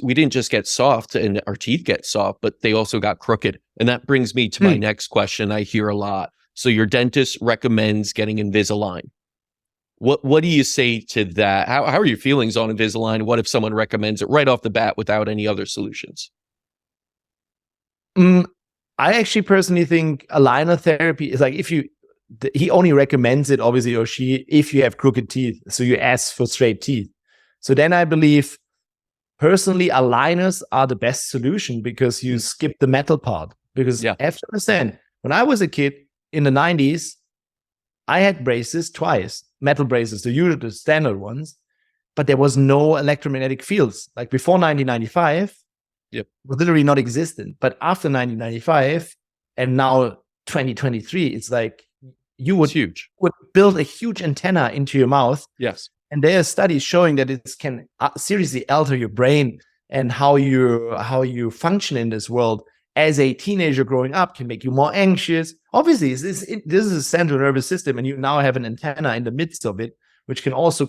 we didn't just get soft and our teeth get soft, but they also got crooked. And that brings me to my next question I hear a lot. So your dentist recommends getting Invisalign. What do you say to that? How are your feelings on Invisalign? What if someone recommends it right off the bat without any other solutions? I actually personally think aligner therapy is like, he only recommends it, obviously, or she, if you have crooked teeth. So you ask for straight teeth. So then I believe personally aligners are the best solution because you skip the metal part. Because you have to understand, when I was a kid in the 90s, I had braces twice, metal braces, the standard ones, but there was no electromagnetic fields. Like before 1995, was literally not existent. But after 1995 and now 2023, it's like you would build a huge antenna into your mouth. Yes. And there are studies showing that it can seriously alter your brain and how you function in this world. As a teenager growing up, can make you more anxious. Obviously, this is a central nervous system, and you now have an antenna in the midst of it, which can also,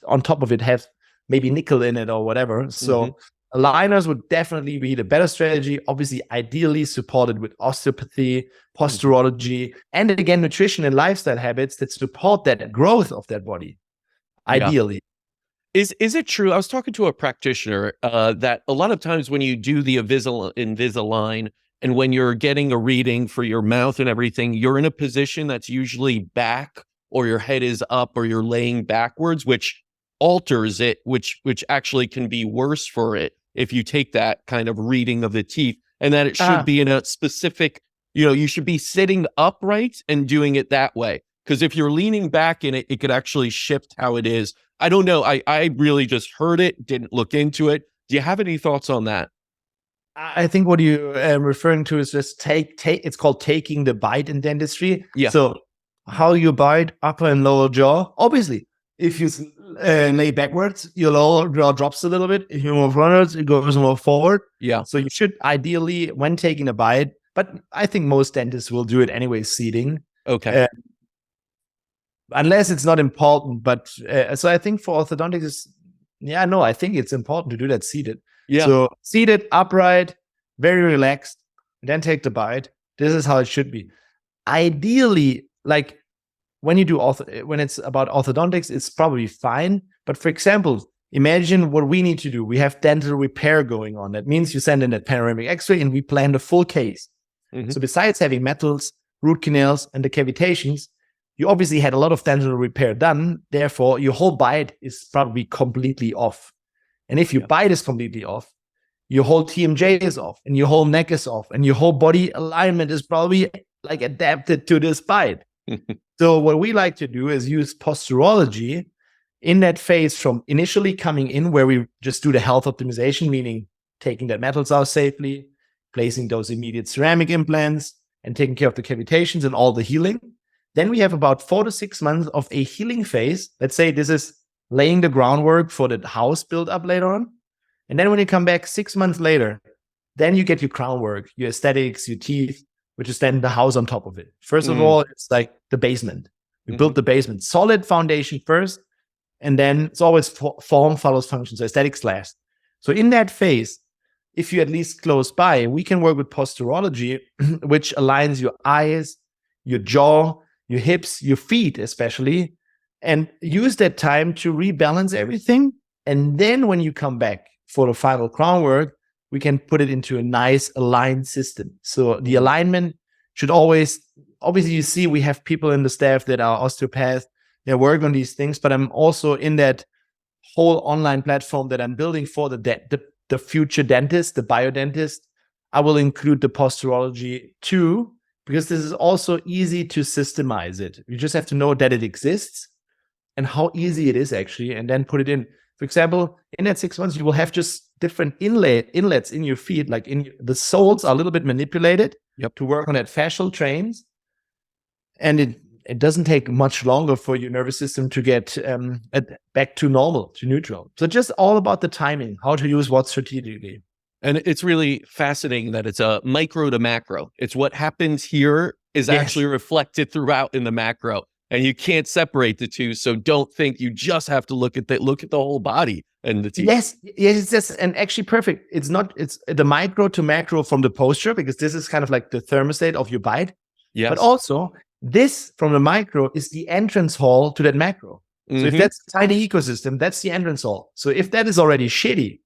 on top of it, have maybe nickel in it or whatever. So aligners would definitely be the better strategy. Obviously, ideally supported with osteopathy, posturology, and again, nutrition and lifestyle habits that support that growth of that body. Ideally. Is it true? I was talking to a practitioner that a lot of times when you do the Invisalign and when you're getting a reading for your mouth and everything, you're in a position that's usually back or your head is up or you're laying backwards, which alters it, which actually can be worse for it if you take that kind of reading of the teeth, and that it should be in a specific, you should be sitting upright and doing it that way. Because if you're leaning back in it, it could actually shift how it is. I don't know. I really just heard it, didn't look into it. Do you have any thoughts on that? I think what you are referring to is just it's called taking the bite in dentistry. Yeah. So how you bite, upper and lower jaw. Obviously, if you lay backwards, your lower jaw drops a little bit. If you move forwards, it goes more forward. Yeah. So you should ideally, when taking a bite, but I think most dentists will do it anyway, seating. Okay. Unless it's not important, but so I think for orthodontics, I think it's important to do that seated. Yeah. So seated, upright, very relaxed, then take the bite. This is how it should be. Ideally, like when you do when it's about orthodontics, it's probably fine. But for example, imagine what we need to do. We have dental repair going on. That means you send in a panoramic X-ray and we plan the full case. So besides having metals, root canals, and the cavitations, you obviously had a lot of dental repair done. Therefore, your whole bite is probably completely off. And if your bite is completely off, your whole TMJ is off, and your whole neck is off, and your whole body alignment is probably like adapted to this bite. So what we like to do is use posturology in that phase from initially coming in, where we just do the health optimization, meaning taking that metals out safely, placing those immediate ceramic implants, and taking care of the cavitations and all the healing. Then we have about 4 to 6 months of a healing phase. Let's say this is laying the groundwork for the house build up later on. And then when you come back 6 months later, then you get your crown work, your aesthetics, your teeth, which is then the house on top of it. First of all, it's like the basement. We built the basement, solid foundation first, and then it's always form follows function. So aesthetics last. So in that phase, if you're at least close by, we can work with posturology, which aligns your eyes, your jaw, your hips, your feet especially, and use that time to rebalance everything. And then when you come back for the final crown work, we can put it into a nice aligned system. So the alignment should always, obviously you see we have people in the staff that are osteopaths, they work on these things, but I'm also in that whole online platform that I'm building for the future dentist, the biodentist. I will include the posturology too, because this is also easy to systemize it. You just have to know that it exists and how easy it is actually, and then put it in. For example, in that 6 months, you will have just different inlets in your feet, like the soles are a little bit manipulated to work on that fascial trains. And it doesn't take much longer for your nervous system to get back to normal, to neutral. So just all about the timing, how to use what strategically. And it's really fascinating that it's a micro to macro. It's what happens here is actually reflected throughout in the macro. And you can't separate the two. So don't think you just have to look at the whole body and the teeth. Yes, it's just, and actually perfect. It's the micro to macro from the posture, because this is kind of like the thermostat of your bite. Yes. But also this from the micro is the entrance hall to that macro. So if that's a tiny ecosystem, that's the entrance hall. So if that is already shitty,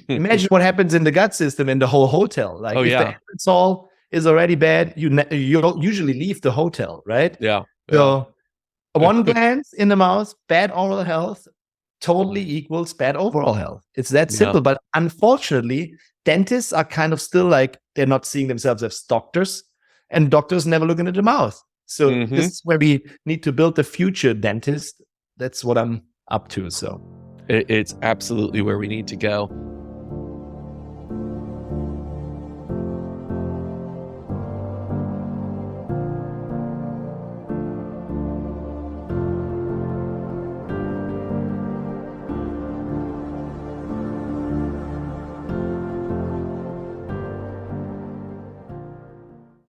imagine what happens in the gut system in the whole hotel. Like if the entrance hall is already bad, you usually leave the hotel, right? Yeah. So one glance in the mouth, bad oral health, totally equals bad overall health. It's that simple. But unfortunately, dentists are kind of still like, they're not seeing themselves as doctors, and doctors never look into the mouth. So this is where we need to build the future dentist. That's what I'm up to. So it's absolutely where we need to go.